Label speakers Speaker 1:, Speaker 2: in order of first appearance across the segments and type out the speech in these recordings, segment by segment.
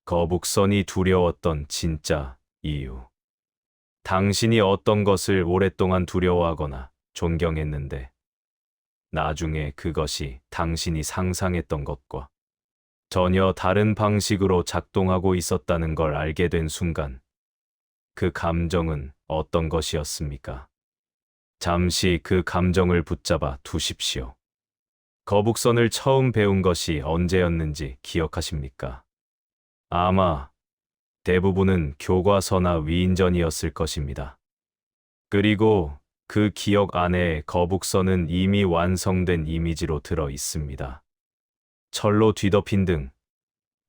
Speaker 1: 거북선이 두려웠던 진짜 이유. 당신이 어떤 것을 오랫동안 두려워하거나 존경했는데, 나중에 그것이 당신이 상상했던 것과 전혀 다른 방식으로 작동하고 있었다는 걸 알게 된 순간, 그 감정은 어떤 것이었습니까? 잠시 그 감정을 붙잡아 두십시오. 거북선을 처음 배운 것이 언제였는지 기억하십니까? 아마 대부분은 교과서나 위인전이었을 것입니다. 그리고 그 기억 안에 거북선은 이미 완성된 이미지로 들어 있습니다. 철로 뒤덮인 등,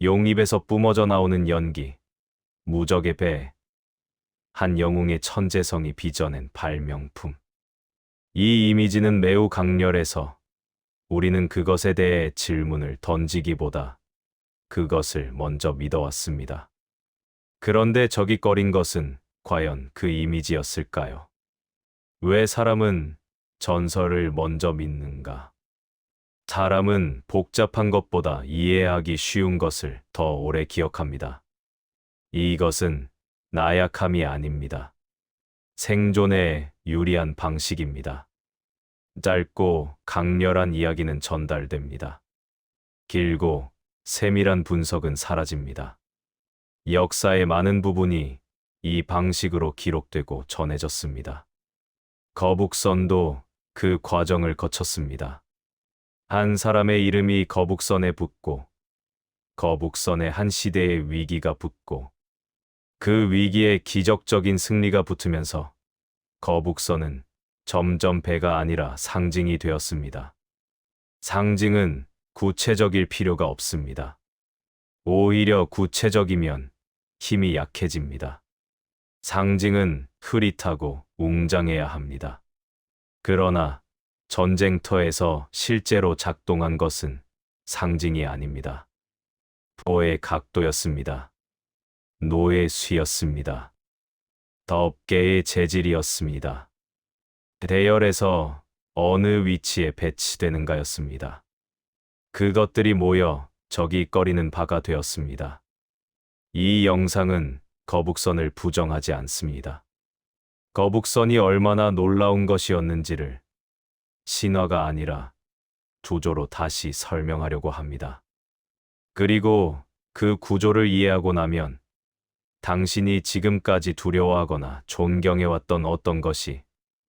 Speaker 1: 용 입에서 뿜어져 나오는 연기, 무적의 배, 한 영웅의 천재성이 빚어낸 발명품. 이 이미지는 매우 강렬해서 우리는 그것에 대해 질문을 던지기보다 그것을 먼저 믿어왔습니다. 그런데 저깃거린 것은 과연 그 이미지였을까요? 왜 사람은 전설을 먼저 믿는가? 사람은 복잡한 것보다 이해하기 쉬운 것을 더 오래 기억합니다. 이것은 나약함이 아닙니다. 생존에 유리한 방식입니다. 짧고 강렬한 이야기는 전달됩니다. 길고 세밀한 분석은 사라집니다. 역사의 많은 부분이 이 방식으로 기록되고 전해졌습니다. 거북선도 그 과정을 거쳤습니다. 한 사람의 이름이 거북선에 붙고, 거북선에 한 시대의 위기가 붙고, 그 위기에 기적적인 승리가 붙으면서 거북선은 점점 배가 아니라 상징이 되었습니다. 상징은 구체적일 필요가 없습니다. 오히려 구체적이면 힘이 약해집니다. 상징은 흐릿하고 웅장해야 합니다. 그러나 전쟁터에서 실제로 작동한 것은 상징이 아닙니다. 포의 각도였습니다. 노의 수였습니다. 덮개의 재질이었습니다. 대열에서 어느 위치에 배치되는가였습니다. 그것들이 모여 저깃거리는 바가 되었습니다. 이 영상은 거북선을 부정하지 않습니다. 거북선이 얼마나 놀라운 것이었는지를 신화가 아니라 구조로 다시 설명하려고 합니다. 그리고 그 구조를 이해하고 나면 당신이 지금까지 두려워하거나 존경해왔던 어떤 것이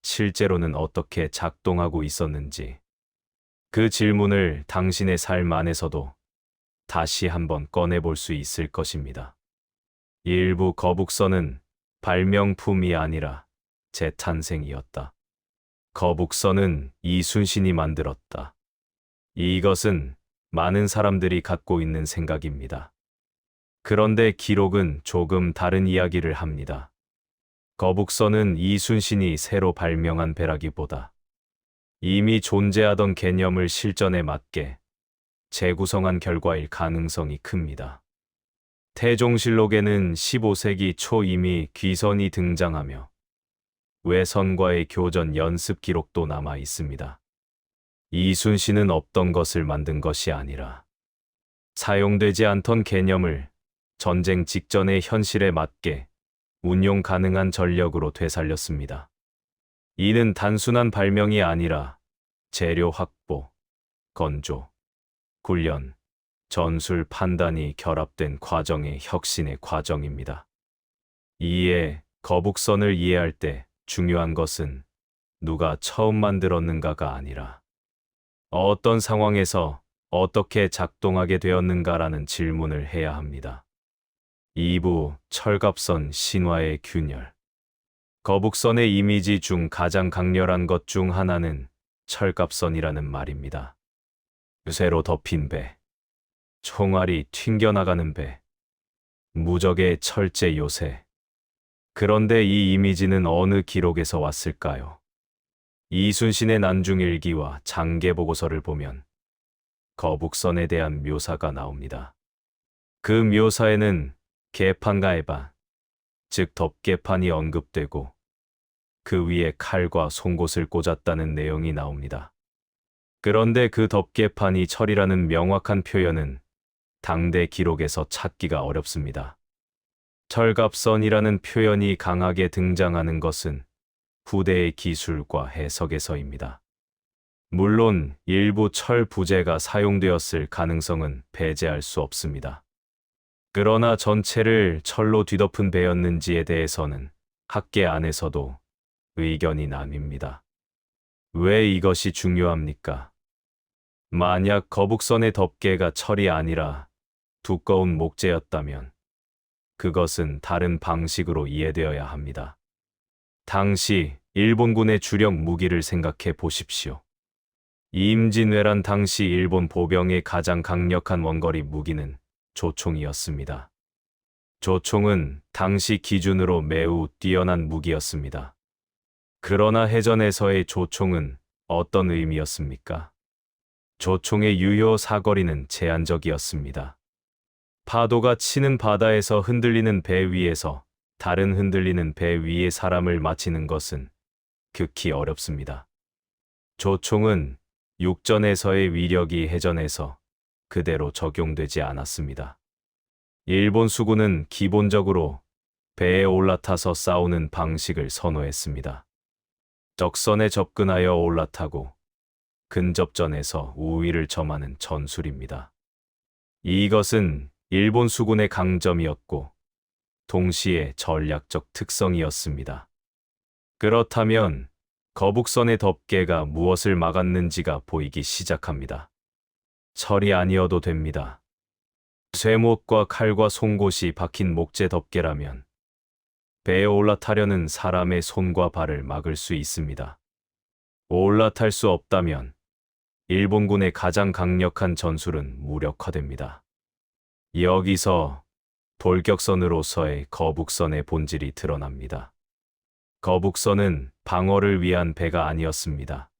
Speaker 1: 실제로는 어떻게 작동하고 있었는지, 그 질문을 당신의 삶 안에서도 다시 한번 꺼내볼 수 있을 것입니다. 일부 거북선은 발명품이 아니라 재탄생이었다. 거북선은 이순신이 만들었다. 이것은 많은 사람들이 갖고 있는 생각입니다. 그런데 기록은 조금 다른 이야기를 합니다. 거북선은 이순신이 새로 발명한 배라기보다 이미 존재하던 개념을 실전에 맞게 재구성한 결과일 가능성이 큽니다. 태종실록에는 15세기 초 이미 귀선이 등장하며 외선과의 교전 연습 기록도 남아 있습니다. 이순신은 없던 것을 만든 것이 아니라 사용되지 않던 개념을 전쟁 직전의 현실에 맞게 운용 가능한 전력으로 되살렸습니다. 이는 단순한 발명이 아니라 재료 확보, 건조, 훈련, 전술 판단이 결합된 과정의 혁신의 과정입니다. 이에 거북선을 이해할 때 중요한 것은 누가 처음 만들었는가가 아니라 어떤 상황에서 어떻게 작동하게 되었는가라는 질문을 해야 합니다. 2부 철갑선 신화의 균열. 거북선의 이미지 중 가장 강렬한 것 중 하나는 철갑선이라는 말입니다. 유세로 덮인 배, 총알이 튕겨나가는 배, 무적의 철제 요새. 그런데 이 이미지는 어느 기록에서 왔을까요? 이순신의 난중일기와 장계보고서를 보면 거북선에 대한 묘사가 나옵니다. 그 묘사에는 개판과 에반, 즉 덮개판이 언급되고 그 위에 칼과 송곳을 꽂았다는 내용이 나옵니다. 그런데 그 덮개판이 철이라는 명확한 표현은 당대 기록에서 찾기가 어렵습니다. 철갑선이라는 표현이 강하게 등장하는 것은 후대의 기술과 해석에서입니다. 물론 일부 철 부재가 사용되었을 가능성은 배제할 수 없습니다. 그러나 전체를 철로 뒤덮은 배였는지에 대해서는 학계 안에서도 의견이 나뉩니다. 왜 이것이 중요합니까? 만약 거북선의 덮개가 철이 아니라 두꺼운 목재였다면 그것은 다른 방식으로 이해되어야 합니다. 당시 일본군의 주력 무기를 생각해 보십시오. 임진왜란 당시 일본 보병의 가장 강력한 원거리 무기는 조총이었습니다. 조총은 당시 기준으로 매우 뛰어난 무기였습니다. 그러나 해전에서의 조총은 어떤 의미였습니까? 조총의 유효 사거리는 제한적이었습니다. 파도가 치는 바다에서 흔들리는 배 위에서 다른 흔들리는 배 위에 사람을 맞히는 것은 극히 어렵습니다. 조총은 육전에서의 위력이 해전에서 그대로 적용되지 않았습니다. 일본 수군은 기본적으로 배에 올라타서 싸우는 방식을 선호했습니다. 적선에 접근하여 올라타고 근접전에서 우위를 점하는 전술입니다. 이것은 일본 수군의 강점이었고 동시에 전략적 특성이었습니다. 그렇다면 거북선의 덮개가 무엇을 막았는지가 보이기 시작합니다. 철이 아니어도 됩니다. 쇠못과 칼과 송곳이 박힌 목재 덮개라면 배에 올라타려는 사람의 손과 발을 막을 수 있습니다. 올라탈 수 없다면 일본군의 가장 강력한 전술은 무력화됩니다. 여기서 돌격선으로서의 거북선의 본질이 드러납니다. 거북선은 방어를 위한 배가 아니었습니다.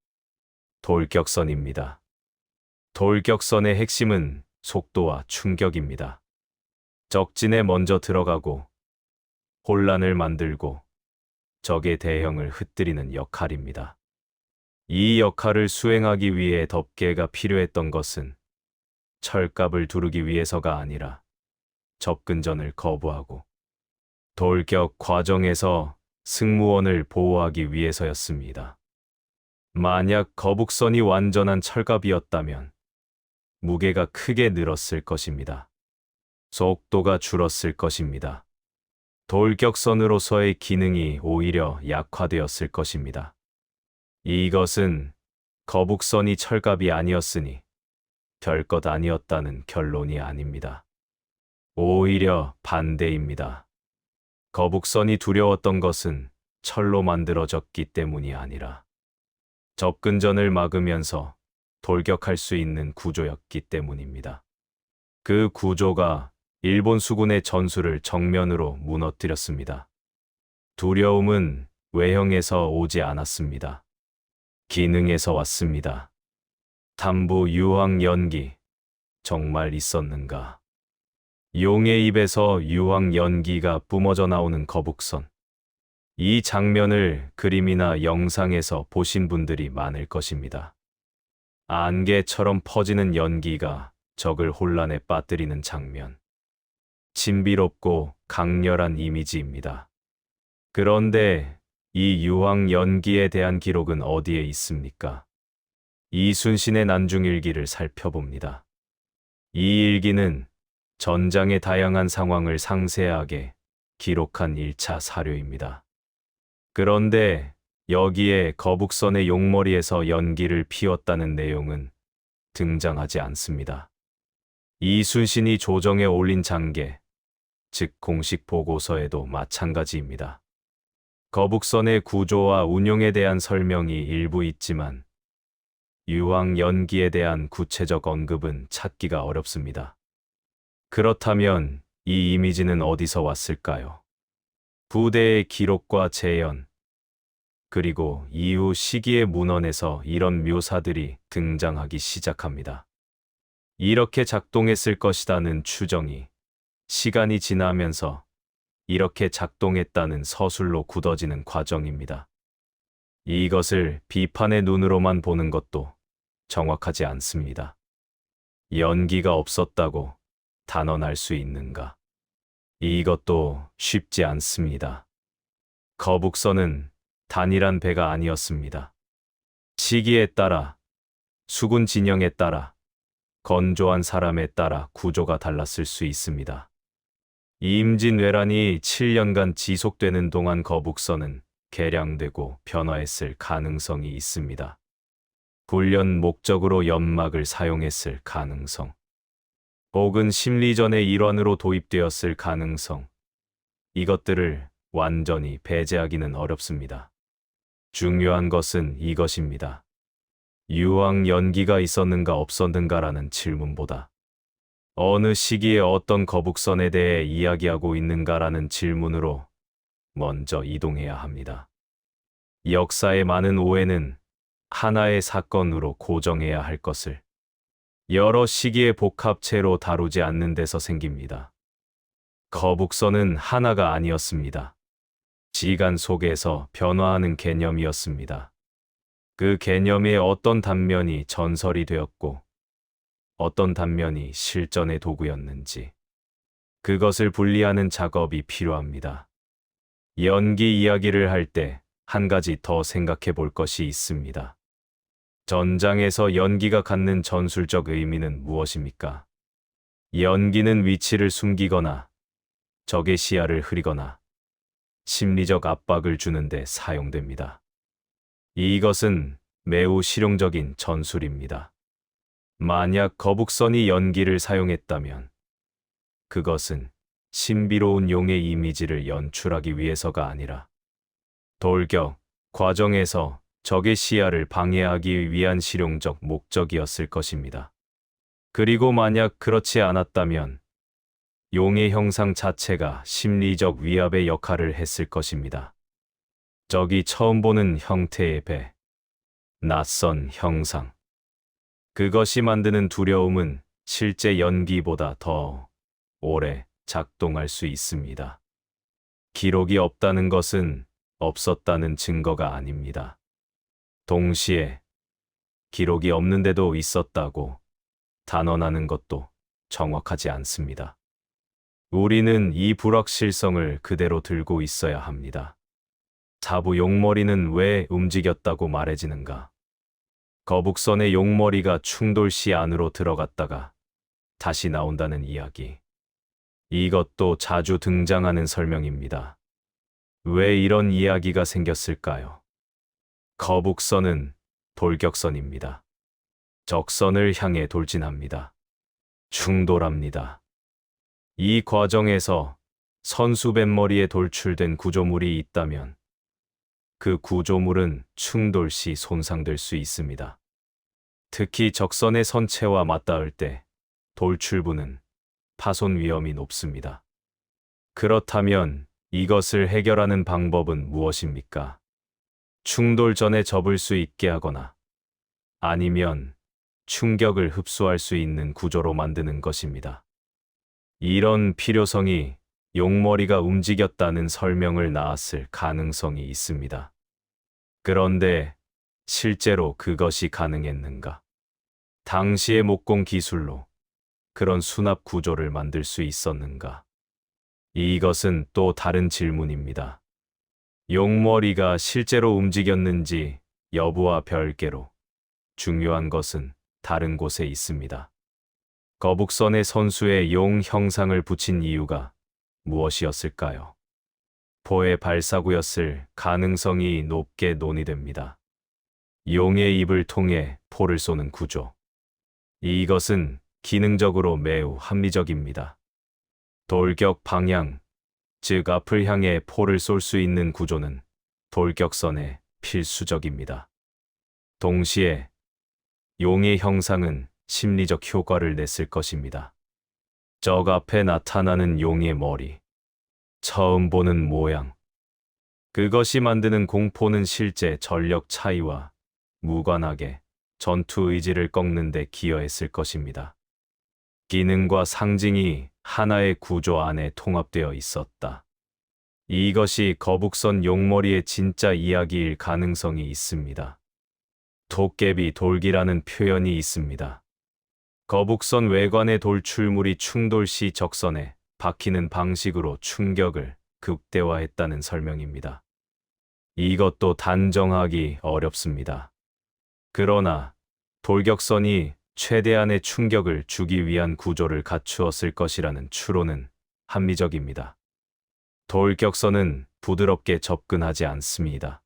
Speaker 1: 돌격선입니다. 돌격선의 핵심은 속도와 충격입니다. 적진에 먼저 들어가고 혼란을 만들고 적의 대형을 흩뜨리는 역할입니다. 이 역할을 수행하기 위해 덮개가 필요했던 것은 철갑을 두르기 위해서가 아니라 접근전을 거부하고 돌격 과정에서 승무원을 보호하기 위해서였습니다. 만약 거북선이 완전한 철갑이었다면 무게가 크게 늘었을 것입니다. 속도가 줄었을 것입니다. 돌격선으로서의 기능이 오히려 약화되었을 것입니다. 이것은 거북선이 철갑이 아니었으니 별것 아니었다는 결론이 아닙니다. 오히려 반대입니다. 거북선이 두려웠던 것은 철로 만들어졌기 때문이 아니라 접근전을 막으면서 돌격할 수 있는 구조였기 때문입니다. 그 구조가 일본 수군의 전술을 정면으로 무너뜨렸습니다. 두려움은 외형에서 오지 않았습니다. 기능에서 왔습니다. 담부 유황 연기, 정말 있었는가? 용의 입에서 유황 연기가 뿜어져 나오는 거북선. 이 장면을 그림이나 영상에서 보신 분들이 많을 것입니다. 안개처럼 퍼지는 연기가 적을 혼란에 빠뜨리는 장면. 신비롭고 강렬한 이미지입니다. 그런데 이 유황 연기에 대한 기록은 어디에 있습니까? 이순신의 난중일기를 살펴봅니다. 이 일기는 전장의 다양한 상황을 상세하게 기록한 1차 사료입니다. 그런데 여기에 거북선의 용머리에서 연기를 피웠다는 내용은 등장하지 않습니다. 이순신이 조정에 올린 장계, 즉 공식 보고서에도 마찬가지입니다. 거북선의 구조와 운용에 대한 설명이 일부 있지만 유황 연기에 대한 구체적 언급은 찾기가 어렵습니다. 그렇다면 이 이미지는 어디서 왔을까요? 부대의 기록과 재현, 그리고 이후 시기의 문헌에서 이런 묘사들이 등장하기 시작합니다. 이렇게 작동했을 것이라는 추정이 시간이 지나면서 이렇게 작동했다는 서술로 굳어지는 과정입니다. 이것을 비판의 눈으로만 보는 것도 정확하지 않습니다. 연기가 없었다고 단언할 수 있는가? 이것도 쉽지 않습니다. 거북선은 단일한 배가 아니었습니다. 시기에 따라, 수군 진영에 따라, 건조한 사람에 따라 구조가 달랐을 수 있습니다. 임진왜란이 7년간 지속되는 동안 거북선은 개량되고 변화했을 가능성이 있습니다. 훈련 목적으로 연막을 사용했을 가능성, 혹은 심리전의 일환으로 도입되었을 가능성, 이것들을 완전히 배제하기는 어렵습니다. 중요한 것은 이것입니다. 유황 연기가 있었는가 없었는가라는 질문보다 어느 시기에 어떤 거북선에 대해 이야기하고 있는가라는 질문으로 먼저 이동해야 합니다. 역사의 많은 오해는 하나의 사건으로 고정해야 할 것을 여러 시기의 복합체로 다루지 않는 데서 생깁니다. 거북선은 하나가 아니었습니다. 시간 속에서 변화하는 개념이었습니다. 그 개념의 어떤 단면이 전설이 되었고 어떤 단면이 실전의 도구였는지 그것을 분리하는 작업이 필요합니다. 연기 이야기를 할 때 한 가지 더 생각해 볼 것이 있습니다. 전장에서 연기가 갖는 전술적 의미는 무엇입니까? 연기는 위치를 숨기거나 적의 시야를 흐리거나 심리적 압박을 주는데 사용됩니다. 이것은 매우 실용적인 전술입니다. 만약 거북선이 연기를 사용했다면 그것은 신비로운 용의 이미지를 연출하기 위해서가 아니라 돌격 과정에서 적의 시야를 방해하기 위한 실용적 목적이었을 것입니다. 그리고 만약 그렇지 않았다면 용의 형상 자체가 심리적 위압의 역할을 했을 것입니다. 적이 처음 보는 형태의 배, 낯선 형상. 그것이 만드는 두려움은 실제 연기보다 더 오래 작동할 수 있습니다. 기록이 없다는 것은 없었다는 증거가 아닙니다. 동시에 기록이 없는데도 있었다고 단언하는 것도 정확하지 않습니다. 우리는 이 불확실성을 그대로 들고 있어야 합니다. 자부 용머리는 왜 움직였다고 말해지는가? 거북선의 용머리가 충돌시 안으로 들어갔다가 다시 나온다는 이야기. 이것도 자주 등장하는 설명입니다. 왜 이런 이야기가 생겼을까요? 거북선은 돌격선입니다. 적선을 향해 돌진합니다. 충돌합니다. 이 과정에서 선수 뱃머리에 돌출된 구조물이 있다면 그 구조물은 충돌 시 손상될 수 있습니다. 특히 적선의 선체와 맞닿을 때 돌출부는 파손 위험이 높습니다. 그렇다면 이것을 해결하는 방법은 무엇입니까? 충돌 전에 접을 수 있게 하거나 아니면 충격을 흡수할 수 있는 구조로 만드는 것입니다. 이런 필요성이 용머리가 움직였다는 설명을 낳았을 가능성이 있습니다. 그런데 실제로 그것이 가능했는가? 당시의 목공 기술로 그런 수납 구조를 만들 수 있었는가? 이것은 또 다른 질문입니다. 용머리가 실제로 움직였는지 여부와 별개로 중요한 것은 다른 곳에 있습니다. 거북선의 선수의 용 형상을 붙인 이유가 무엇이었을까요? 포의 발사구였을 가능성이 높게 논의됩니다. 용의 입을 통해 포를 쏘는 구조. 이것은 기능적으로 매우 합리적입니다. 돌격 방향, 즉 앞을 향해 포를 쏠 수 있는 구조는 돌격선에 필수적입니다. 동시에 용의 형상은 심리적 효과를 냈을 것입니다. 적 앞에 나타나는 용의 머리, 처음 보는 모양. 그것이 만드는 공포는 실제 전력 차이와 무관하게 전투 의지를 꺾는 데 기여했을 것입니다. 기능과 상징이 하나의 구조 안에 통합되어 있었다. 이것이 거북선 용머리의 진짜 이야기일 가능성이 있습니다. 도깨비 돌기라는 표현이 있습니다. 거북선 외관의 돌출물이 충돌 시 적선에 박히는 방식으로 충격을 극대화했다는 설명입니다. 이것도 단정하기 어렵습니다. 그러나 돌격선이 최대한의 충격을 주기 위한 구조를 갖추었을 것이라는 추론은 합리적입니다. 돌격선은 부드럽게 접근하지 않습니다.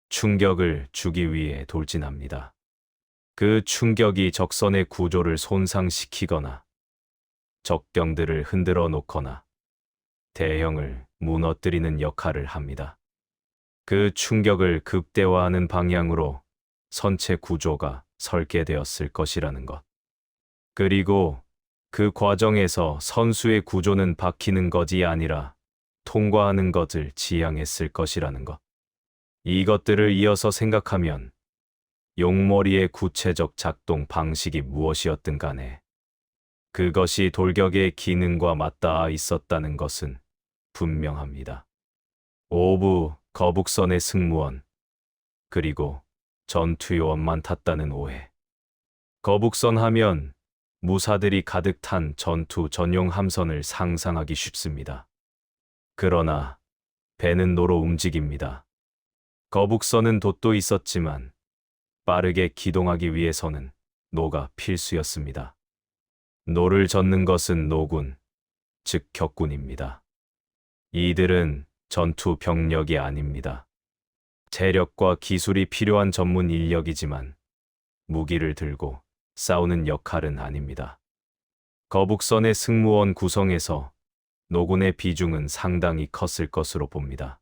Speaker 1: 충격을 주기 위해 돌진합니다. 그 충격이 적선의 구조를 손상시키거나 적병들을 흔들어 놓거나 대형을 무너뜨리는 역할을 합니다. 그 충격을 극대화하는 방향으로 선체 구조가 설계되었을 것이라는 것. 그리고 그 과정에서 선수의 구조는 박히는 것이 아니라 통과하는 것을 지향했을 것이라는 것. 이것들을 이어서 생각하면 용머리의 구체적 작동 방식이 무엇이었든 간에 그것이 돌격의 기능과 맞닿아 있었다는 것은 분명합니다. 오부 거북선의 승무원, 그리고 전투요원만 탔다는 오해. 거북선 하면 무사들이 가득 탄 전투 전용 함선을 상상하기 쉽습니다. 그러나 배는 노로 움직입니다. 거북선은 돛도 있었지만 빠르게 기동하기 위해서는 노가 필수였습니다. 노를 젓는 것은 노군, 즉 격군입니다. 이들은 전투 병력이 아닙니다. 재력과 기술이 필요한 전문 인력이지만 무기를 들고 싸우는 역할은 아닙니다. 거북선의 승무원 구성에서 노군의 비중은 상당히 컸을 것으로 봅니다.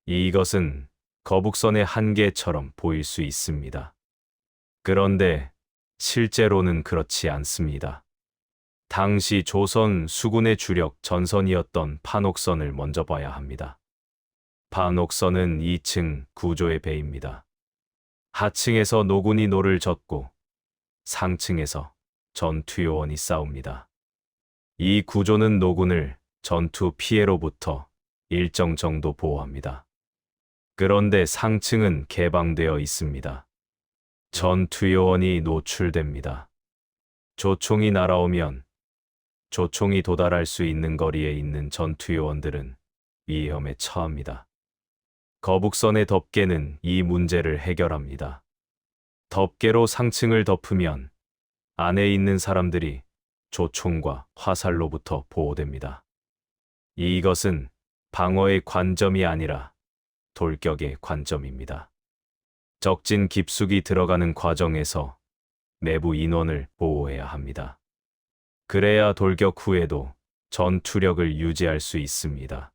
Speaker 1: 이것은 거북선의 한계처럼 보일 수 있습니다. 그런데 실제로는 그렇지 않습니다. 당시 조선 수군의 주력 전선이었던 판옥선을 먼저 봐야 합니다. 판옥선은 2층 구조의 배입니다. 하층에서 노군이 노를 젓고 상층에서 전투요원이 싸웁니다. 이 구조는 노군을 전투 피해로부터 일정 정도 보호합니다. 그런데 상층은 개방되어 있습니다. 전투요원이 노출됩니다. 조총이 날아오면 조총이 도달할 수 있는 거리에 있는 전투요원들은 위험에 처합니다. 거북선의 덮개는 이 문제를 해결합니다. 덮개로 상층을 덮으면 안에 있는 사람들이 조총과 화살로부터 보호됩니다. 이것은 방어의 관점이 아니라 돌격의 관점입니다. 적진 깊숙이 들어가는 과정에서 내부 인원을 보호해야 합니다. 그래야 돌격 후에도 전투력을 유지할 수 있습니다.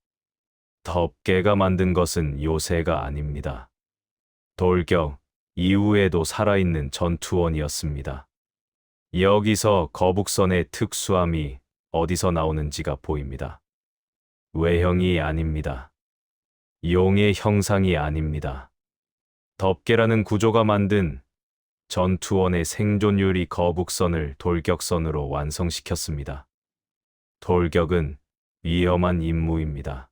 Speaker 1: 덮개가 만든 것은 요새가 아닙니다. 돌격 이후에도 살아있는 전투원이었습니다. 여기서 거북선의 특수함이 어디서 나오는지가 보입니다. 외형이 아닙니다. 용의 형상이 아닙니다. 덮개라는 구조가 만든 전투원의 생존율이 거북선을 돌격선으로 완성시켰습니다. 돌격은 위험한 임무입니다.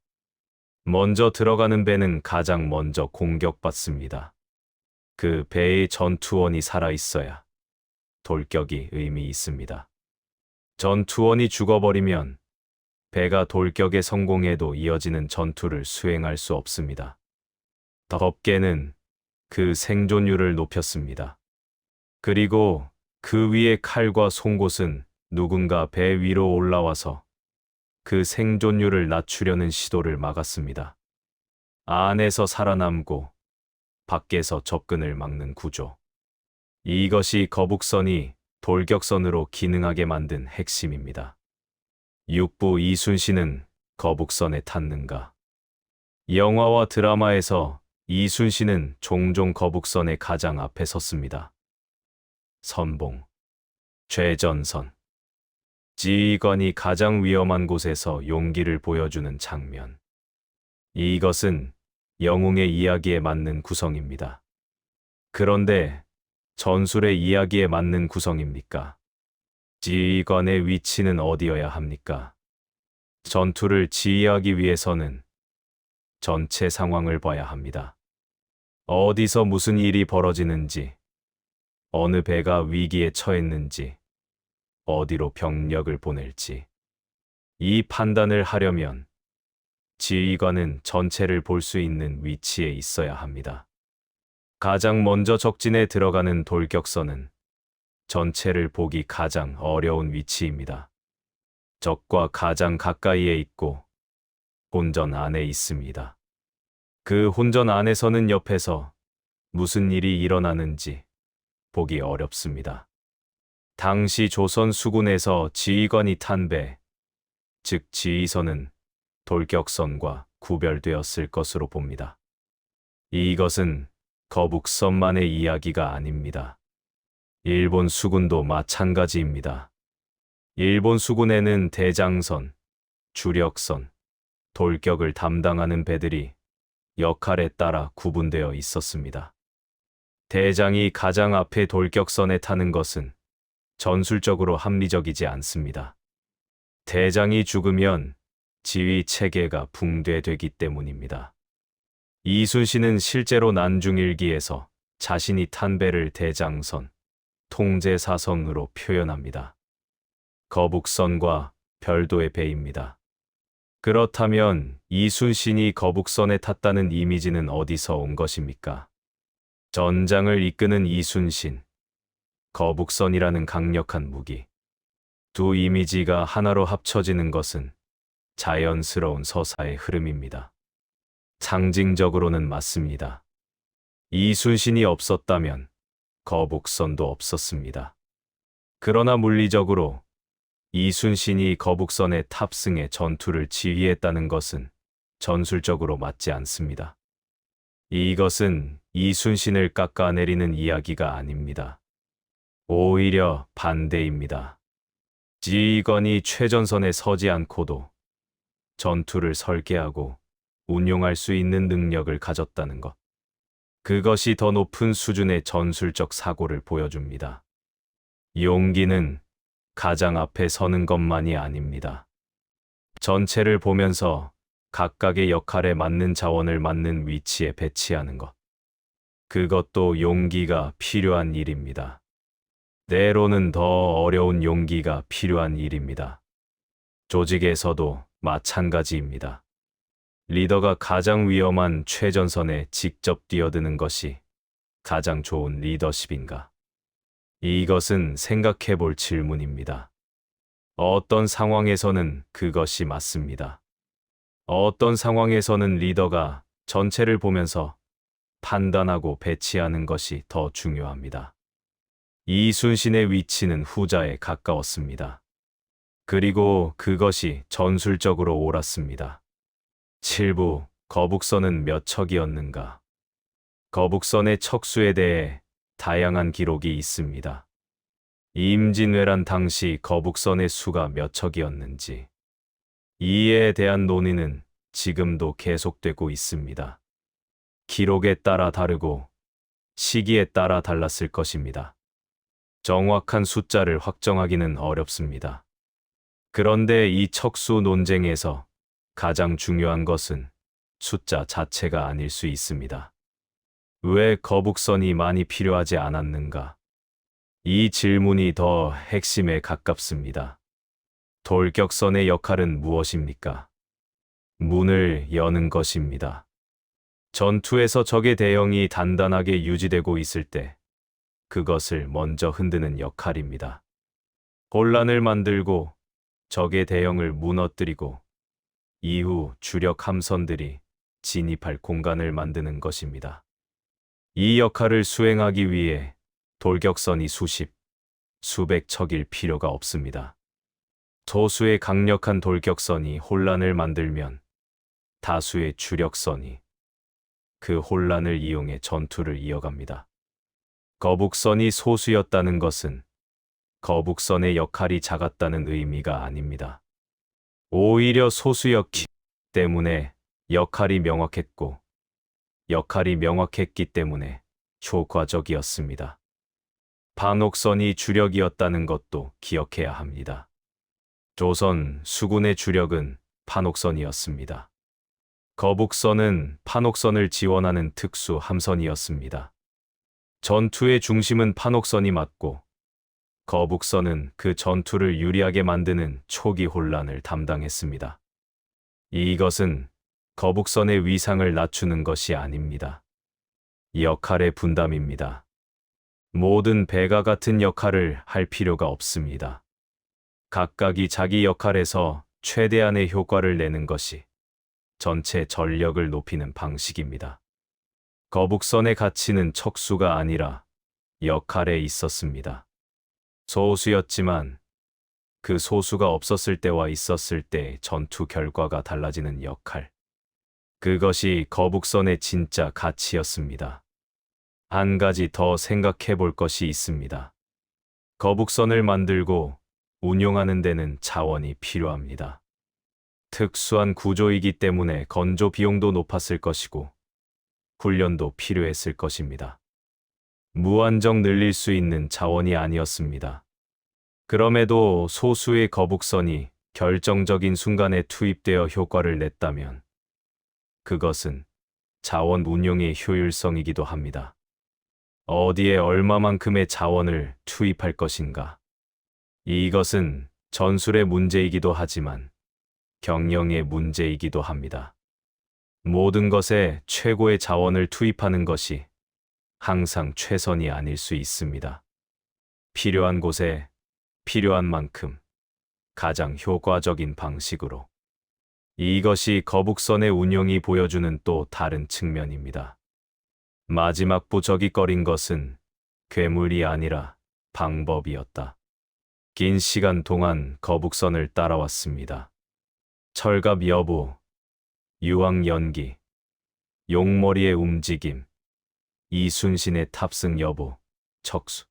Speaker 1: 먼저 들어가는 배는 가장 먼저 공격받습니다. 그 배의 전투원이 살아있어야 돌격이 의미 있습니다. 전투원이 죽어버리면 배가 돌격에 성공해도 이어지는 전투를 수행할 수 없습니다. 덮개는 그 생존율을 높였습니다. 그리고 그 위에 칼과 송곳은 누군가 배 위로 올라와서 그 생존율을 낮추려는 시도를 막았습니다. 안에서 살아남고 밖에서 접근을 막는 구조. 이것이 거북선이 돌격선으로 기능하게 만든 핵심입니다. 육부 이순신은 거북선에 탔는가? 영화와 드라마에서 이순신은 종종 거북선의 가장 앞에 섰습니다. 선봉, 최전선, 지휘관이 가장 위험한 곳에서 용기를 보여주는 장면. 이것은 영웅의 이야기에 맞는 구성입니다. 그런데 전술의 이야기에 맞는 구성입니까? 지휘관의 위치는 어디여야 합니까? 전투를 지휘하기 위해서는 전체 상황을 봐야 합니다. 어디서 무슨 일이 벌어지는지, 어느 배가 위기에 처했는지, 어디로 병력을 보낼지. 이 판단을 하려면 지휘관은 전체를 볼 수 있는 위치에 있어야 합니다. 가장 먼저 적진에 들어가는 돌격선은 전체를 보기 가장 어려운 위치입니다. 적과 가장 가까이에 있고 혼전 안에 있습니다. 그 혼전 안에서는 옆에서 무슨 일이 일어나는지 보기 어렵습니다. 당시 조선 수군에서 지휘관이 탄 배, 즉 지휘선은 돌격선과 구별되었을 것으로 봅니다. 이것은 거북선만의 이야기가 아닙니다. 일본 수군도 마찬가지입니다. 일본 수군에는 대장선, 주력선, 돌격을 담당하는 배들이 역할에 따라 구분되어 있었습니다. 대장이 가장 앞에 돌격선에 타는 것은 전술적으로 합리적이지 않습니다. 대장이 죽으면 지휘 체계가 붕괴되기 때문입니다. 이순신은 실제로 난중일기에서 자신이 탄 배를 대장선, 통제사선으로 표현합니다. 거북선과 별도의 배입니다. 그렇다면 이순신이 거북선에 탔다는 이미지는 어디서 온 것입니까? 전장을 이끄는 이순신, 거북선이라는 강력한 무기. 두 이미지가 하나로 합쳐지는 것은 자연스러운 서사의 흐름입니다. 상징적으로는 맞습니다. 이순신이 없었다면 거북선도 없었습니다. 그러나 물리적으로 이순신이 거북선에 탑승해 전투를 지휘했다는 것은 전술적으로 맞지 않습니다. 이것은 이순신을 깎아내리는 이야기가 아닙니다. 오히려 반대입니다. 지휘관이 최전선에 서지 않고도 전투를 설계하고 운용할 수 있는 능력을 가졌다는 것. 그것이 더 높은 수준의 전술적 사고를 보여줍니다. 용기는 가장 앞에 서는 것만이 아닙니다. 전체를 보면서 각각의 역할에 맞는 자원을 맞는 위치에 배치하는 것. 그것도 용기가 필요한 일입니다. 때로는 더 어려운 용기가 필요한 일입니다. 조직에서도 마찬가지입니다. 리더가 가장 위험한 최전선에 직접 뛰어드는 것이 가장 좋은 리더십인가? 이것은 생각해 볼 질문입니다. 어떤 상황에서는 그것이 맞습니다. 어떤 상황에서는 리더가 전체를 보면서 판단하고 배치하는 것이 더 중요합니다. 이순신의 위치는 후자에 가까웠습니다. 그리고 그것이 전술적으로 옳았습니다. 7부 거북선은 몇 척이었는가? 거북선의 척수에 대해 다양한 기록이 있습니다. 임진왜란 당시 거북선의 수가 몇 척이었는지 이에 대한 논의는 지금도 계속되고 있습니다. 기록에 따라 다르고 시기에 따라 달랐을 것입니다. 정확한 숫자를 확정하기는 어렵습니다. 그런데 이 척수 논쟁에서 가장 중요한 것은 숫자 자체가 아닐 수 있습니다. 왜 거북선이 많이 필요하지 않았는가? 이 질문이 더 핵심에 가깝습니다. 돌격선의 역할은 무엇입니까? 문을 여는 것입니다. 전투에서 적의 대형이 단단하게 유지되고 있을 때 그것을 먼저 흔드는 역할입니다. 혼란을 만들고 적의 대형을 무너뜨리고 이후 주력 함선들이 진입할 공간을 만드는 것입니다. 이 역할을 수행하기 위해 돌격선이 수십, 수백 척일 필요가 없습니다. 소수의 강력한 돌격선이 혼란을 만들면 다수의 주력선이 그 혼란을 이용해 전투를 이어갑니다. 거북선이 소수였다는 것은 거북선의 역할이 작았다는 의미가 아닙니다. 오히려 소수였기 때문에 역할이 명확했고 역할이 명확했기 때문에 효과적이었습니다. 반옥선이 주력이었다는 것도 기억해야 합니다. 조선 수군의 주력은 판옥선이었습니다. 거북선은 판옥선을 지원하는 특수 함선이었습니다. 전투의 중심은 판옥선이 맞고 거북선은 그 전투를 유리하게 만드는 초기 혼란을 담당했습니다. 이것은 거북선의 위상을 낮추는 것이 아닙니다. 역할의 분담입니다. 모든 배가 같은 역할을 할 필요가 없습니다. 각각이 자기 역할에서 최대한의 효과를 내는 것이 전체 전력을 높이는 방식입니다. 거북선의 가치는 척수가 아니라 역할에 있었습니다. 소수였지만 그 소수가 없었을 때와 있었을 때 전투 결과가 달라지는 역할. 그것이 거북선의 진짜 가치였습니다. 한 가지 더 생각해 볼 것이 있습니다. 거북선을 만들고 운용하는 데는 자원이 필요합니다. 특수한 구조이기 때문에 건조 비용도 높았을 것이고 훈련도 필요했을 것입니다. 무한정 늘릴 수 있는 자원이 아니었습니다. 그럼에도 소수의 거북선이 결정적인 순간에 투입되어 효과를 냈다면 그것은 자원 운용의 효율성이기도 합니다. 어디에 얼마만큼의 자원을 투입할 것인가. 이것은 전술의 문제이기도 하지만 경영의 문제이기도 합니다. 모든 것에 최고의 자원을 투입하는 것이 항상 최선이 아닐 수 있습니다. 필요한 곳에 필요한 만큼 가장 효과적인 방식으로. 이것이 거북선의 운용이 보여주는 또 다른 측면입니다. 마지막 부적이거린 것은 괴물이 아니라 방법이었다. 긴 시간 동안 거북선을 따라왔습니다. 철갑 여부, 유황 연기, 용머리의 움직임, 이순신의 탑승 여부, 척수.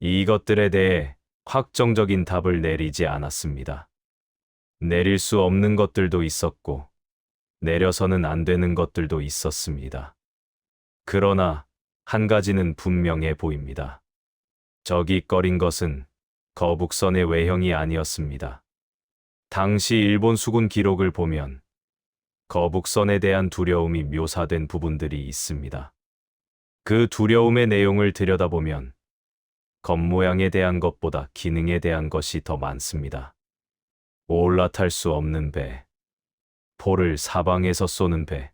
Speaker 1: 이것들에 대해 확정적인 답을 내리지 않았습니다. 내릴 수 없는 것들도 있었고, 내려서는 안 되는 것들도 있었습니다. 그러나 한 가지는 분명해 보입니다. 적이거린 것은 거북선의 외형이 아니었습니다. 당시 일본 수군 기록을 보면 거북선에 대한 두려움이 묘사된 부분들이 있습니다. 그 두려움의 내용을 들여다보면 겉모양에 대한 것보다 기능에 대한 것이 더 많습니다. 올라탈 수 없는 배, 포를 사방에서 쏘는 배,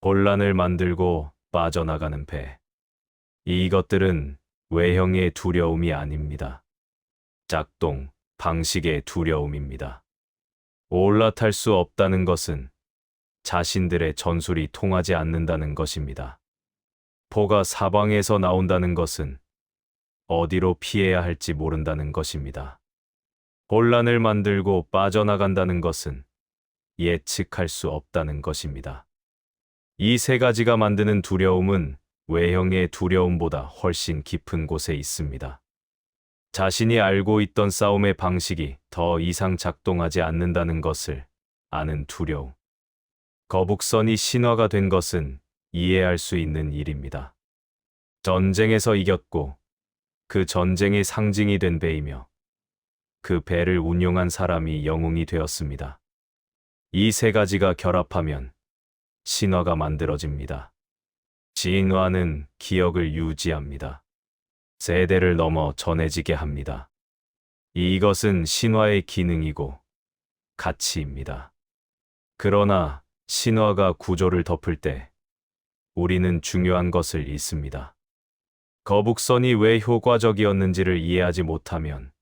Speaker 1: 혼란을 만들고 빠져나가는 배. 이것들은 외형의 두려움이 아닙니다. 작동, 방식의 두려움입니다. 올라탈 수 없다는 것은 자신들의 전술이 통하지 않는다는 것입니다. 포가 사방에서 나온다는 것은 어디로 피해야 할지 모른다는 것입니다. 혼란을 만들고 빠져나간다는 것은 예측할 수 없다는 것입니다. 이 세 가지가 만드는 두려움은 외형의 두려움보다 훨씬 깊은 곳에 있습니다. 자신이 알고 있던 싸움의 방식이 더 이상 작동하지 않는다는 것을 아는 두려움. 거북선이 신화가 된 것은 이해할 수 있는 일입니다. 전쟁에서 이겼고 그 전쟁의 상징이 된 배이며 그 배를 운용한 사람이 영웅이 되었습니다. 이 세 가지가 결합하면 신화가 만들어집니다. 진화는 기억을 유지합니다. 세대를 넘어 전해지게 합니다. 이것은 신화의 기능이고 가치입니다. 그러나 신화가 구조를 덮을 때 우리는 중요한 것을 잃습니다. 거북선이 왜 효과적이었는지를 이해하지 못하면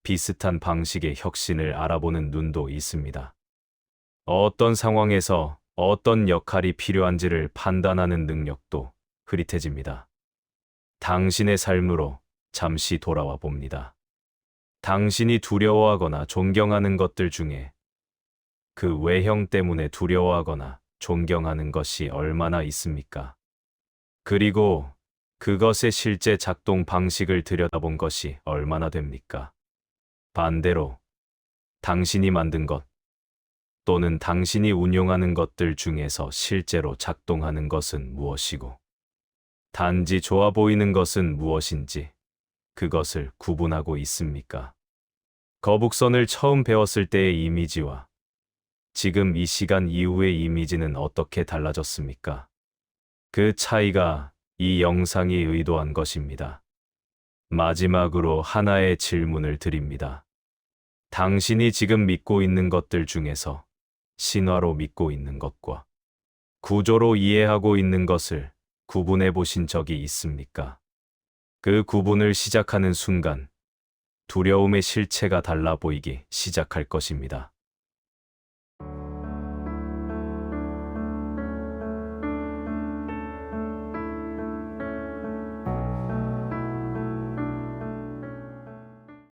Speaker 1: 비슷한 방식의 혁신을 알아보는 눈도 있습니다. 어떤 상황에서 어떤 역할이 필요한지를 판단하는 능력도 흐릿해집니다. 당신의 삶으로 잠시 돌아와 봅니다. 당신이 두려워하거나 존경하는 것들 중에 그 외형 때문에 두려워하거나 존경하는 것이 얼마나 있습니까? 그리고 그것의 실제 작동 방식을 들여다본 것이 얼마나 됩니까? 반대로 당신이 만든 것 또는 당신이 운용하는 것들 중에서 실제로 작동하는 것은 무엇이고 단지 좋아 보이는 것은 무엇인지 그것을 구분하고 있습니까? 거북선을 처음 배웠을 때의 이미지와 지금 이 시간 이후의 이미지는 어떻게 달라졌습니까? 그 차이가 이 영상이 의도한 것입니다. 마지막으로 하나의 질문을 드립니다. 당신이 지금 믿고 있는 것들 중에서 신화로 믿고 있는 것과 구조로 이해하고 있는 것을 구분해 보신 적이 있습니까? 그 구분을 시작하는 순간 두려움의 실체가 달라 보이기 시작할 것입니다.